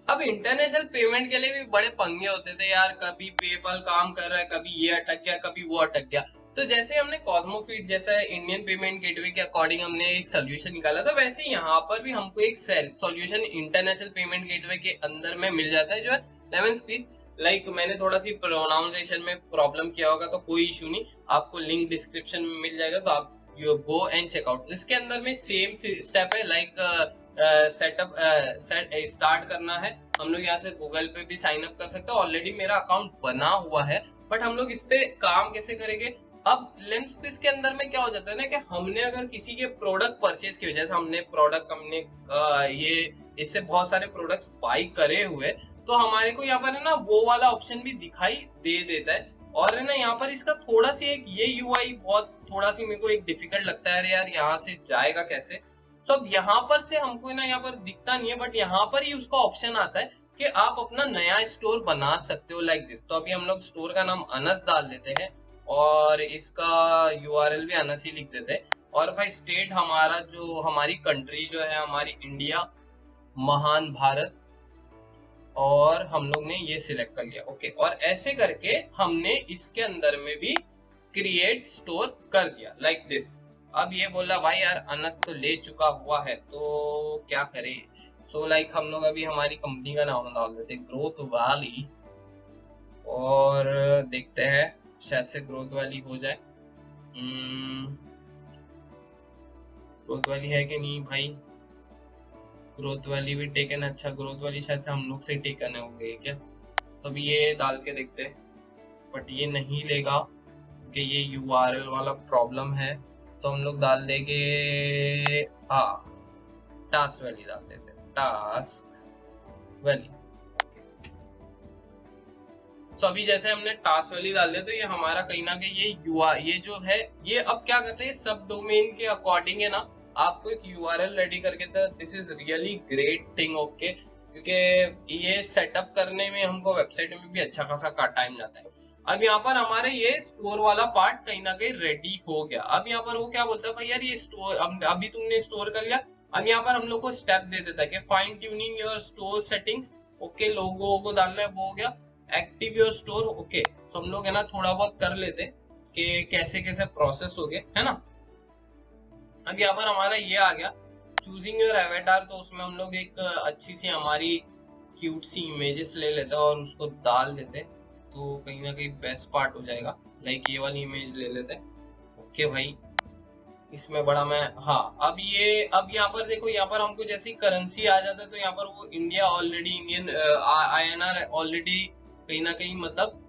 अब international payment के लिए भी बड़े पंगे होते थे यार, कभी पेपल काम कर रहा है, कभी ये अटक गया, कभी वो अटक गया। तो जैसे हमने कॉस्मोफीट जैसा इंडियन पेमेंट गेटवे के अकॉर्डिंग हमने एक सोल्यूशन निकाला था, वैसे ही यहाँ पर भी हमको एक सोल्यूशन इंटरनेशनल पेमेंट गेटवे के अंदर में मिल जाता है, जो है लेमन स्क्वीज। लाइक मैंने थोड़ा सी प्रोनाउंसिएशन में प्रॉब्लम किया होगा तो कोई इशू नहीं, आपको लिंक डिस्क्रिप्शन में मिल जाएगा, तो आप यू गो एंड चेकआउट। इसके अंदर में सेम स्टेप है, लाइक सेटअप स्टार्ट करना है। हम लोग यहाँ से गूगल पे भी साइन अप कर सकते हैं, ऑलरेडी मेरा अकाउंट बना हुआ है, बट हम लोग इस पे काम कैसे करेंगे। अब लेंस पीस के अंदर में क्या हो जाता है ना कि हमने अगर किसी के प्रोडक्ट परचेज किए, जैसे हमने प्रोडक्ट हमने ये इससे बहुत सारे प्रोडक्ट्स बाई करे हुए, तो हमारे को यहाँ पर है ना वो वाला ऑप्शन भी दिखाई दे देता है। और है ना यहाँ पर इसका थोड़ा सी एक ये यूआई बहुत थोड़ा सी मेरे को एक डिफिकल्ट लगता है यार, यहाँ से जाएगा कैसे। तो अब यहाँ पर से हमको ना यहाँ पर दिखता नहीं है, बट यहाँ पर ही उसका ऑप्शन आता है कि आप अपना नया स्टोर बना सकते हो लाइक दिस। तो अभी हम लोग स्टोर का नाम अनस डाल देते हैं और इसका यूआरएल भी अनस ही लिख देते हैं। और भाई स्टेट हमारा जो हमारी कंट्री जो है हमारी इंडिया, महान भारत, और हम लोग ने ये सिलेक्ट कर लिया। ओके, और ऐसे करके हमने इसके अंदर में भी क्रिएट स्टोर कर दिया लाइक दिस। अब ये बोला भाई यार अनस तो ले चुका हुआ है तो क्या करें। सो लाइक हम लोग अभी हमारी कंपनी का नाम डाल देते ग्रोथ वैली, और देखते हैं शायद से ग्रोथ वैली हो जाए। ग्रोथ वैली है कि नहीं भाई, ग्रोथ वैली भी टेकन। अच्छा, ग्रोथ वैली शायद से हम लोग से टेकन हो गई क्या। तो अभी ये डाल के देखते हैं, बट ये नहीं लेगा कि ये यूआरएल वाला प्रॉब्लम है। तो हम लोग डाल देंगे हाँ टास्क वैली डाल देते हैं, टास्क वैली। तो अभी जैसे हमने टास्क वैली डाल दिया तो ये हमारा कहीं ना कहीं ये जो है ये अब क्या करते हैं सब डोमेन के अकॉर्डिंग है ना आपको एक यूआरएल रेडी करके दे। This is really great thing. Okay, क्योंकि ये सेटअप करने में हमको वेबसाइट में भी अच्छा खासा टाइम जाता है। अब यहाँ पर हमारे ये स्टोर वाला पार्ट कहीं ना कहीं रेडी हो गया। अब यहाँ पर वो क्या बोलता है भाई यार ये स्टोर अभी तुमने स्टोर कर लिया। अब यहाँ पर हम लोग को स्टेप दे देता है कि fine tuning your store settings. Okay, logo को डालना है, वो हो गया। Active your store. ओके, तो हम लोग है ना थोड़ा बहुत कर लेते कि कैसे कैसे प्रोसेस हो गए है ना। अब यहाँ पर हमारा ये आ गया चूजिंग योर एवेटार। तो उसमें हम लोग एक अच्छी सी हमारी क्यूट सी इमेजेस ले लेते हैं और उसको डाल देते हैं, तो कहीं ना कहीं बेस्ट पार्ट हो जाएगा। लाइक ये वाली इमेज ले लेते हैं। ओके भाई, इसमें बड़ा मैं हाँ अब यहाँ पर देखो, यहाँ पर हमको जैसी करेंसी आ जाता है तो यहाँ पर वो India already Indian INR already कहीं ना कहीं मतलब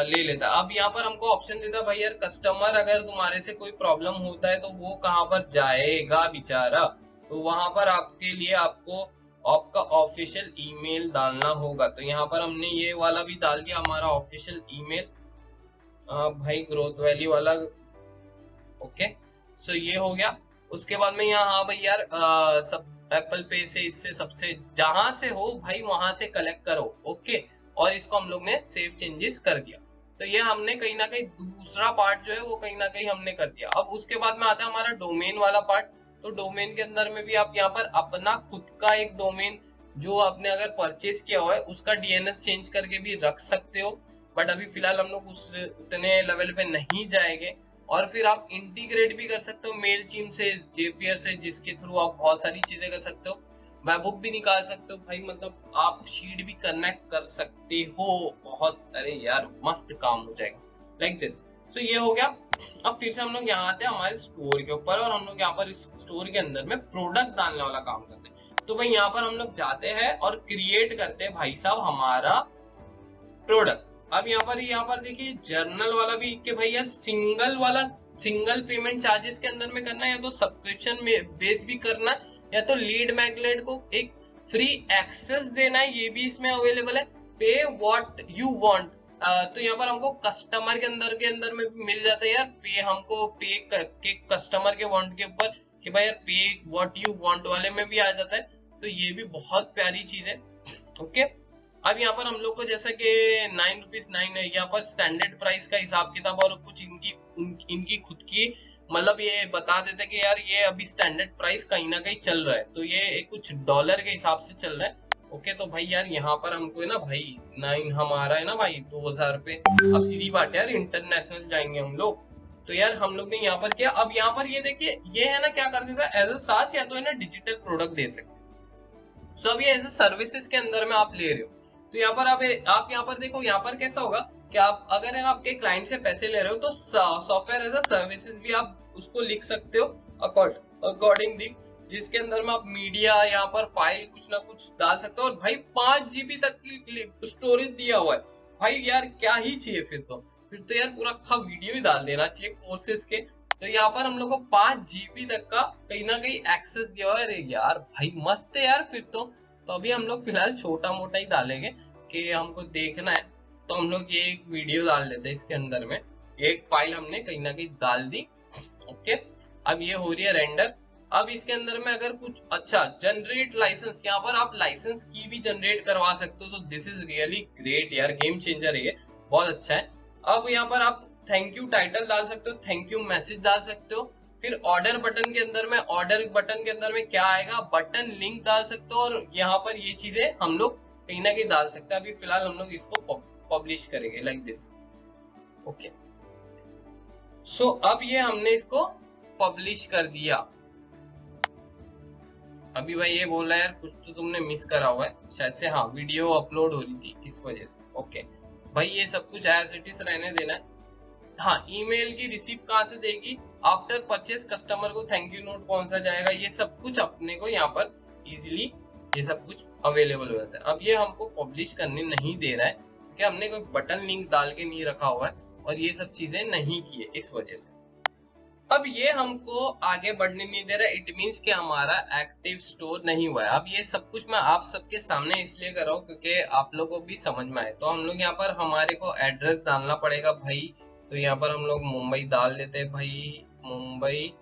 ले लेता है। अब यहाँ पर हमको ऑप्शन देता है भाई यार कस्टमर अगर तुम्हारे से कोई प्रॉब्लम होता है तो वो कहाँ पर जाएगा बेचारा। तो वहां पर आपके लिए आपको आपका ऑफिशियल ईमेल डालना होगा। तो यहाँ पर हमने ये वाला भी डाल दिया हमारा ऑफिशियल ईमेल भाई ग्रोथ वैली वाला। ओके, सो ये हो गया। उसके बाद में यहाँ हाँ भाई यार सब एप्पल पे से इससे सबसे जहां से हो भाई वहां से कलेक्ट करो। ओके, और इसको हम लोग ने सेव चेंजेस कर दिया। तो ये हमने कहीं ना कहीं दूसरा पार्ट जो है वो कहीं ना कहीं हमने कर दिया। अब उसके बाद में आता है हमारा डोमेन वाला पार्ट। तो डोमेन के अंदर में भी आप यहाँ पर अपना खुद का एक डोमेन जो आपने अगर परचेज किया हुआ है उसका डीएनएस चेंज करके भी रख सकते हो, बट अभी फिलहाल हम लोग उस उतने लेवल पे नहीं जाएंगे। और फिर आप इंटीग्रेट भी कर सकते हो मेल चीम से, जेपीआर से, जिसके थ्रू आप बहुत सारी चीजें कर सकते हो। वेबबुक भी निकाल सकते हो भाई, मतलब आप शीट भी कनेक्ट कर सकते हो। बहुत सारे यार मस्त काम हो जाएगा लाइक दिस। तो ये हो गया। अब फिर से हम लोग यहाँ आते हैं हमारे स्टोर के ऊपर, और हम लोग यहाँ पर इस स्टोर के अंदर में प्रोडक्ट डालने वाला काम करते हैं। तो भाई यहाँ पर हम लोग जाते हैं और क्रिएट करते हैं भाई साहब हमारा प्रोडक्ट। अब यहाँ पर देखिए जर्नल वाला भी कि भाई यार सिंगल पेमेंट चार्जेस के अंदर में करना है, या तो सब्सक्रिप्शन में बेस भी करना है, या तो लीड मैग्नेट को एक फ्री एक्सेस देना है, ये भी इसमें अवेलेबल है। पे व्हाट यू वांट, तो यहाँ पर हमको कस्टमर के अंदर में भी मिल जाता है यार पे, हमको पे के कस्टमर के वांट के ऊपर कि भाई यार पे व्हाट यू वांट वाले में भी आ जाता है। तो ये भी बहुत प्यारी चीज है। ओके, अब यहाँ पर हम लोग को जैसा कि 9 रुपीज 9 है यहाँ पर स्टैंडर्ड प्राइस का हिसाब किताब, और कुछ इनकी खुद की मतलब ये बता देते कि यार ये अभी स्टैंडर्ड प्राइस कहीं ना कहीं चल रहा है, तो ये कुछ डॉलर के हिसाब से चल रहा है। ओके तो भाई यार यहाँ पर हमको है ना भाई 9 हमारा है ना भाई 2000 पे। अब सीधी बात है यार, इंटरनेशनल जाएंगे हम लोग, तो यार हम लोग ने यहाँ पर किया। अब यहाँ पर ये देखिए, ये है ना क्या कर देता है एज अ सास, या तो है ना डिजिटल प्रोडक्ट दे सकते। सो अब ये एज अ सर्विसेज के अंदर में आप ले रहे हो, तो यहाँ पर आप यहाँ पर देखो, यहाँ पर कैसा होगा कि आप अगर है ना आपके क्लाइंट से पैसे ले रहे हो तो सॉफ्टवेयर एज अ सर्विसेज भी आप उसको लिख सकते हो अकॉर्डिंगली, जिसके अंदर में आप मीडिया यहाँ पर फाइल कुछ ना कुछ डाल सकते हो। और भाई 5 GB तक की स्टोरेज दिया हुआ है भाई, यार क्या ही चाहिए फिर तो यार पूरा का वीडियो ही डाल देना चाहिए कोर्सेज के। तो यहाँ पर हम लोग को 5 GB तक का कहीं ना कहीं एक्सेस दिया हुआ है। अरे यार भाई मस्त है यार फिर तो अभी हम लोग फिलहाल छोटा मोटा ही डालेंगे कि हमको देखना है, तो हम लोग ये एक वीडियो डाल लेते हैं इसके अंदर में। एक फाइल हमने कहीं ना कहीं डाल दी। ओके अब ये हो रही है रेंडर। अब इसके अंदर में अगर कुछ अच्छा जनरेट लाइसेंस, यहाँ पर आप लाइसेंस की भी जनरेट करवा सकते हो, तो दिस इज रियली ग्रेट यार, गेम चेंजर है ये, बहुत अच्छा है। अब यहाँ पर आप थैंक यू टाइटल डाल सकते हो, थैंक यू मैसेज डाल सकते हो। फिर ऑर्डर बटन के अंदर में, ऑर्डर बटन के अंदर में क्या आएगा, बटन लिंक डाल सकते हो, और यहाँ पर ये चीजें हम लोग कहीं ना कहीं डाल सकते हैं। अभी फिलहाल हम लोग इसको पब्लिश करेंगे लाइक दिस। ओके सो अब ये हमने इसको पब्लिश कर दिया। अभी भाई ये बोल रहा है यार कुछ तो तुमने मिस करा हुआ है शायद से, हाँ वीडियो अपलोड हो रही थी इस वजह से। ओके भाई ये सब कुछ एज इट इज रहने देना है। हाँ ईमेल की रिसीव कहाँ से देगी, आफ्टर परचेस कस्टमर को थैंक यू नोट कौन सा जाएगा, ये सब कुछ अपने को यहाँ पर इजीली ये सब कुछ अवेलेबल हो जाता है। अब ये हमको पब्लिश करने नहीं दे रहा है क्योंकि हमने कोई बटन लिंक डाल के नहीं रखा हुआ है और ये सब चीजें नहीं की है इस वजह से। अब ये हमको आगे बढ़ने नहीं दे रहा है, इट मीन्स कि हमारा एक्टिव स्टोर नहीं हुआ है। अब ये सब कुछ मैं आप सबके सामने इसलिए कर रहा हूँ क्योंकि आप लोगों को भी समझ में आए। तो हम लोग यहाँ पर हमारे को एड्रेस डालना पड़ेगा भाई, तो यहाँ पर हम लोग मुंबई डाल देते हैं भाई, मुंबई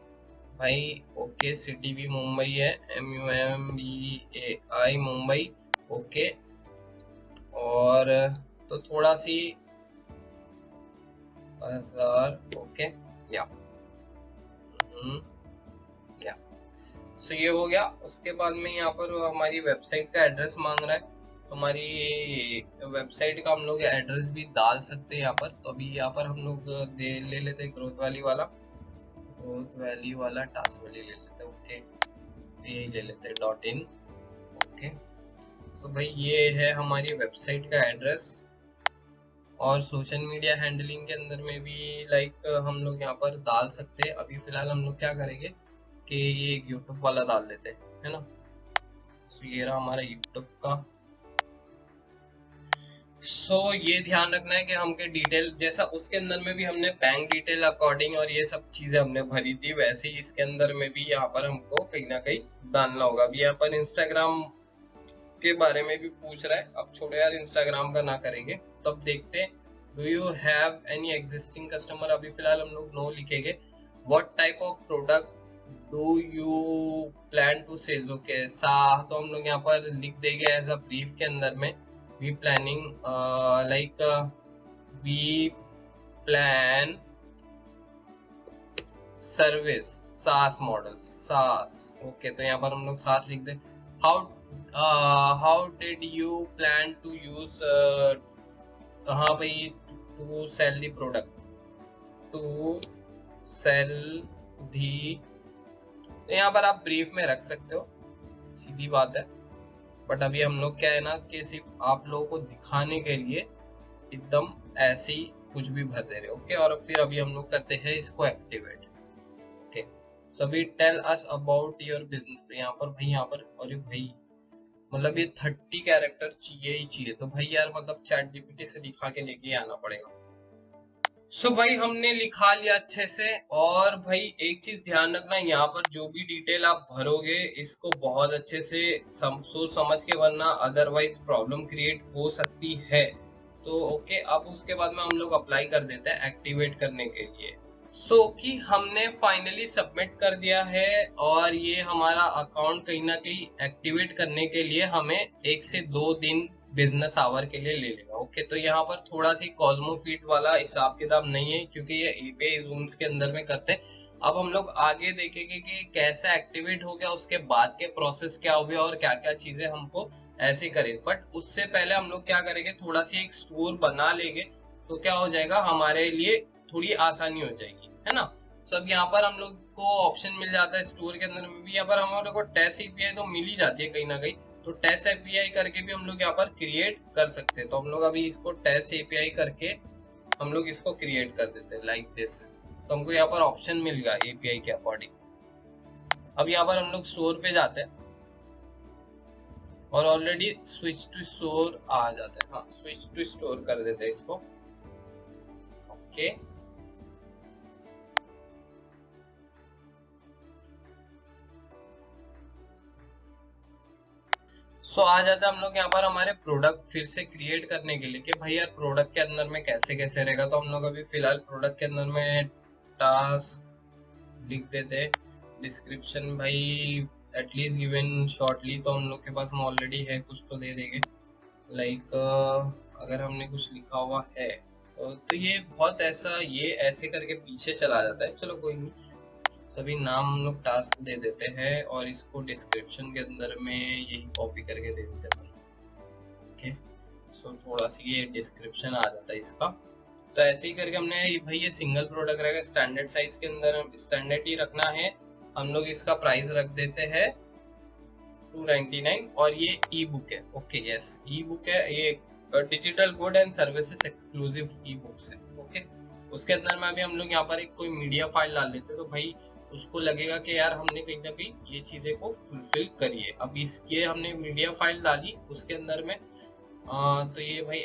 भाई। ओके सिटी भी मुंबई है, MUMBAI मुंबई। ओके और तो थोड़ा सी 1000। ओके या या सो ये हो गया। उसके बाद में यहाँ पर हमारी वेबसाइट का एड्रेस मांग रहा है, तो हमारी वेबसाइट का हम लोग एड्रेस भी डाल सकते हैं यहाँ पर। तो अभी यहाँ पर हम लोग ले लेते हैं ग्रोथ वैली वाला, ग्रोथ वैली वाला टास्क वैली ले लेते हैं। ओके यही ले लेते हैं .in। ओके तो भाई ये है हमारी वेबसाइट का एड्रेस। और सोशल मीडिया हैंडलिंग के अंदर में भी लाइक हम लोग यहाँ पर डाल सकते हैं। अभी फिलहाल हम लोग क्या करेंगे कि ये यूट्यूब वाला डाल देते हैं, है ना। तो ये रहा हमारा यूट्यूब का। सो ये ध्यान रखना है कि हमके डिटेल जैसा उसके अंदर में भी हमने बैंक डिटेल अकॉर्डिंग और ये सब चीजें हमने भरी थी, वैसे ही इसके अंदर में भी यहाँ पर हमको कहीं ना कहीं डालना होगा। अभी यहाँ पर इंस्टाग्राम के बारे में भी पूछ रहा है, अब छोड़ो यार इंस्टाग्राम का ना करेंगे। तब देखते हैं do you have any existing customer, अभी फिलहाल हम लोग नो लिखेंगे। What type of product do you plan to sell, okay सा तो हम लोग यहाँ पर लिख देंगे एज अ ब्रीफ के अंदर में we planning like we plan service SaaS model SaaS. Okay तो यहाँ पर हम लोग सास लिख दे। How did you plan to use, हाँ भाई to sell the product, to sell the, तो यहाँ पर आप ब्रीफ में रख सकते हो, सीधी बात है। बट अभी हम लोग क्या है ना कि सिर्फ आप लोगों को दिखाने के लिए एकदम ऐसे ही कुछ भी भर दे रहे। ओके और फिर अभी हम लोग करते हैं इसको एक्टिवेट। ओके सो अभी tell us about your business, यहाँ पर भाई यहाँ पर, अरे भाई मतलब ये 30 कैरेक्टर चाहिए ही चाहिए, तो भाई यार मतलब चैट जीपीटी से लिखा के लेके आना पड़ेगा। सो भाई हमने लिखा लिया अच्छे से। और भाई एक चीज ध्यान रखना, यहाँ पर जो भी डिटेल आप भरोगे इसको बहुत अच्छे से सोच समझ के, वरना अदरवाइज प्रॉब्लम क्रिएट हो सकती है। तो ओके अब उसके बाद में हम लोग अप्लाई कर देते हैं एक्टिवेट करने के लिए। सो कि हमने फाइनली सबमिट कर दिया है और ये हमारा अकाउंट कहीं ना कहीं एक्टिवेट करने के लिए हमें 1 से 2 दिन बिजनेस आवर के लिए ले लेगा। ओके तो यहाँ पर थोड़ा सी कॉस्मो फीट वाला हिसाब किताब नहीं है क्योंकि ये एपीआई जूम्स के अंदर में करते हैं। अब हम लोग आगे देखेंगे कि कैसे एक्टिवेट हो गया, उसके बाद के प्रोसेस क्या हो गया और क्या क्या चीजें हमको ऐसे करें। बट उससे पहले हम लोग क्या करेंगे, थोड़ा सा एक स्टोर बना लेंगे, तो क्या हो जाएगा हमारे लिए थोड़ी आसानी हो जाएगी, है ना। तो अब यहाँ पर हम लोग को ऑप्शन मिल जाता है स्टोर के अंदर में भी, यहाँ पर हमारे को टेस्ट एपीआई तो मिल ही जाती है कहीं ना कहीं, तो टेस्ट एपीआई करके भी हम लोग यहाँ पर क्रिएट कर सकते हैं। तो हम लोग अभी इसको टेस्ट एपीआई करके हम लोग इसको क्रिएट कर देते हैं लाइक दिस। तो हमको यहाँ पर ऑप्शन मिल गया एपीआई के अकॉर्डिंग। अब यहाँ पर हम लोग स्टोर पे जाते हैं और ऑलरेडी स्विच टू स्टोर आ जाता है। हाँ, स्विच टू स्टोर कर देते हैं इसको। ओके, सो आ जाता है हम लोग यहाँ पर हमारे प्रोडक्ट फिर से क्रिएट करने के लिए कि भाई यार प्रोडक्ट के अंदर में कैसे कैसे रहेगा। तो हम लोग अभी फिलहाल प्रोडक्ट के अंदर में टास्क लिख देते, डिस्क्रिप्शन भाई एटलीस्ट गिवन शॉर्टली, तो हम लोग के पास में ऑलरेडी है कुछ तो दे देंगे। लाइक अगर हमने कुछ लिखा हुआ है तो ये बहुत ऐसा ये ऐसे करके पीछे चला जाता है। चलो कोई नहीं, सभी नाम हम लोग टास्क दे देते हैं और इसको डिस्क्रिप्शन के अंदर में यही कॉपी करके दे देते हैं। ओके, सो थोड़ा सा ये डिस्क्रिप्शन आ जाता है इसका। तो ऐसे ही करके हमने भाई ये सिंगल प्रोडक्ट रहेगा, स्टैंडर्ड साइज के अंदर स्टैंडर्ड ही रखना है। हम लोग इसका प्राइस रख देते हैं 299 और ये ई बुक है। ओके यस, ई बुक है, ये digital good and services exclusive e books है। ओके, उसके अंदर में अभी हम लोग यहाँ पर एक कोई मीडिया फाइल डाल देते, तो भाई उसको लगेगा कि यार हमने कहीं ना कहीं ये चीजें को फुलफिल करी है। अब इसके हमने मीडिया फाइल डाली उसके अंदर में तो ये भाई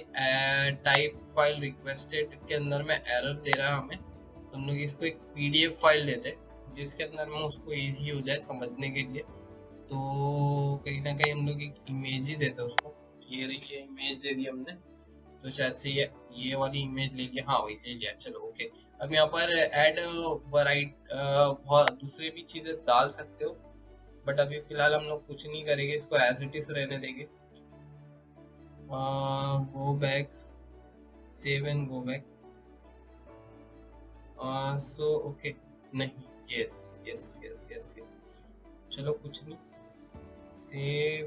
टाइप फाइल रिक्वेस्टेड के अंदर में एरर दे रहा है हमें। तो हम लोग इसको एक पीडीएफ फाइल देते जिसके अंदर में उसको इजी हो जाए समझने के लिए। तो कहीं ना कहीं हम लोग एक इमेज ही देते उसको। ये रही, ये इमेज दे दी हमने, तो शायद से ये वाली इमेज ले लिया। हाँ वही ले लिया, चलो ओके। अब यहाँ पर ऐड वराइट बहुत दूसरे भी चीजें डाल सकते हो, बट अभी फिलहाल हम लोग कुछ नहीं करेंगे, इसको एज इट इज रहने देंगे। Go back, save and go back. So okay, नहीं, yes yes yes yes yes, चलो कुछ नहीं, सेव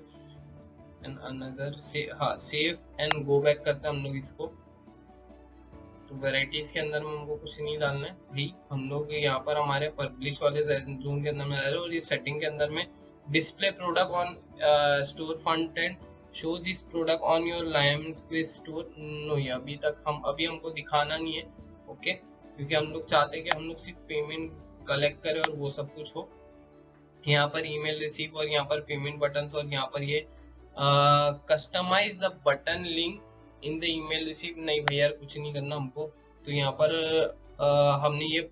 एंड अनदर से, हाँ सेव एंड गो बैक करते हैं हम लोग इसको। तो वैरायटीज के अंदर में हमको कुछ नहीं डालना है भाई, हम लोग यहाँ पर हमारे पब्लिश वाले जोन के अंदर में रह रहे हैं और ये सेटिंग के अंदर में display product on store front end, show this product on your lime quiz store. No, ये अभी हमको दिखाना नहीं है। ओके, क्योंकि हम लोग चाहते हैं कि हम लोग सिर्फ पेमेंट कलेक्ट करें और वो सब कुछ हो। यहाँ पर ईमेल रिसीव और यहाँ पर पेमेंट बटन और यहाँ पर ये customize the button link in the email receive. नहीं भैया कुछ नहीं करना हमको, तो यहाँ पर हमने ये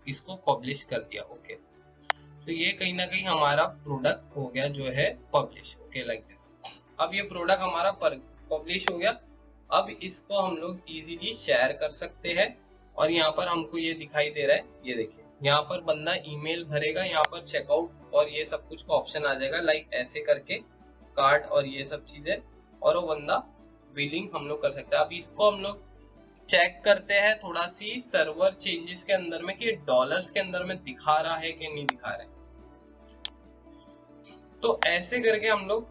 इसको पब्लिश कर दिया। ओके, तो ये कहीं ना कहीं हमारा प्रोडक्ट हो गया जो है पब्लिश। Okay like this. अब ये प्रोडक्ट हमारा पब्लिश हो गया। अब इसको हम लोग इजीली शेयर कर सकते हैं और यहाँ पर हमको ये दिखाई दे रहा है, ये देखिए यहाँ पर बंदा ईमेल भरेगा, यहाँ पर चेकआउट और ये सब कुछ का ऑप्शन आ जाएगा, लाइक ऐसे करके कार्ड और ये सब चीजें, और वो बंदा बिलिंग हम लोग कर सकते हैं। अब इसको हम लोग चेक करते हैं थोड़ा सी सर्वर चेंजेस के अंदर में कि डॉलर्स के अंदर में दिखा रहा है कि नहीं दिखा रहा है। तो ऐसे करके हम लोग,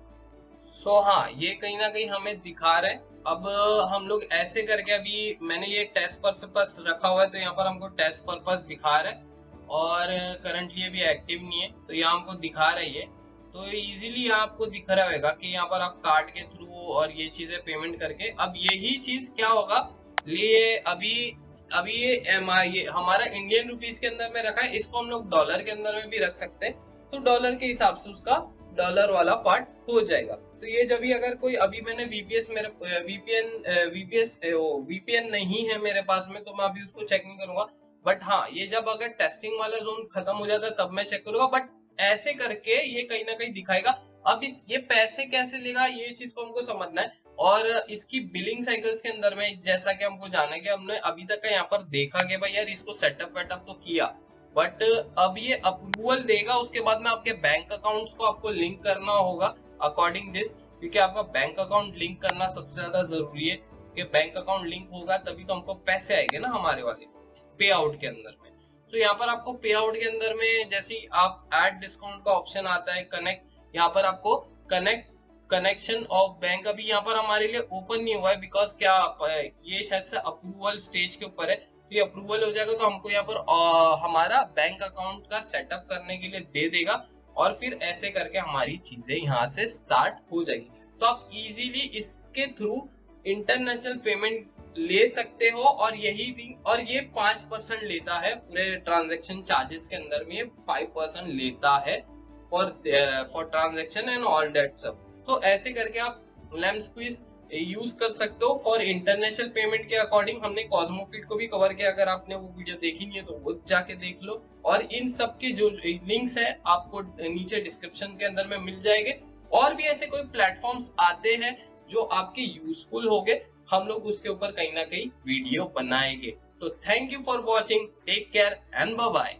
सो हाँ ये कहीं ना कहीं हमें दिखा रहा है। अब हम लोग ऐसे करके, अभी मैंने ये टेस्ट पर्पस रखा हुआ है तो यहाँ पर हमको टेस्ट पर्पस दिखा रहा है और करंटली अभी एक्टिव नहीं है, तो यहाँ हमको दिखा रही है। तो इजीली आपको दिख रहा होगा कि यहाँ पर आप कार्ड के थ्रू और ये चीजें पेमेंट करके, अब यही चीज क्या होगा, लिए अभी ये हमारा इंडियन रुपीज के अंदर में रखा है, इसको हम लोग डॉलर के अंदर में भी रख सकते हैं, तो डॉलर के हिसाब से उसका डॉलर वाला पार्ट हो जाएगा। तो ये जब भी अगर कोई, अभी मैंने वीपीएन नहीं है मेरे पास में, तो मैं अभी उसको चेक नहीं करूंगा। बट हाँ, ये जब अगर टेस्टिंग वाला जोन खत्म हो जाता है तब मैं चेक करूंगा। बट ऐसे करके ये कहीं ना कहीं दिखाएगा। अब ये पैसे कैसे लेगा ये चीज को हमको समझना है। और इसकी बिलिंग साइकिल्स के अंदर में जैसा कि हमको जाना है कि हमने अभी तक का यहाँ पर देखा कि भाई यार इसको सेटअप वेटअप तो किया, बट अब ये अप्रूवल देगा, उसके बाद में आपके बैंक अकाउंट्स को आपको लिंक करना होगा अकॉर्डिंग दिस, क्योंकि आपका बैंक अकाउंट लिंक करना सबसे ज्यादा जरूरी है कि बैंक अकाउंट लिंक होगा तभी तो हमको पैसे आएंगे ना हमारे वाले पे आउट के अंदर में। तो यहाँ पर आपको पे आउट के अंदर में जैसे ही आप ऐड डिस्काउंट का ऑप्शन आता है, कनेक्ट, यहाँ पर आपको कनेक्ट कनेक्शन ऑफ बैंक अभी यहाँ पर हमारे लिए ओपन नहीं हुआ है, बिकॉज क्या ये शायद से अप्रूवल स्टेज के ऊपर है। तो ये अप्रूवल हो जाएगा तो हमको यहाँ पर हमारा बैंक अकाउंट का सेटअप करने के लिए दे देगा, और फिर ऐसे करके हमारी चीजें यहाँ से स्टार्ट हो जाएगी। तो आप इजीली इसके थ्रू इंटरनेशनल पेमेंट ले सकते हो, और यही भी, और ये 5% लेता है पूरे ट्रांजैक्शन चार्जेस के अंदर में, ये 5% लेता है for transaction and all that सब। तो ऐसे करके आप लैम्प स्क्वीज यूज कर सकते हो फॉर इंटरनेशनल पेमेंट के अकॉर्डिंग। हमने कॉस्मोफिट को भी कवर किया, अगर आपने वो वीडियो देखी नहीं है तो वो जाके देख लो, और इन सब के जो लिंक्स है आपको नीचे डिस्क्रिप्शन के अंदर में मिल जाएंगे। और भी ऐसे कोई प्लेटफॉर्म्स आते हैं जो आपके यूजफुल होंगे, हम लोग उसके ऊपर कहीं ना कहीं वीडियो बनाएंगे। तो thank you for watching, take care and bye bye.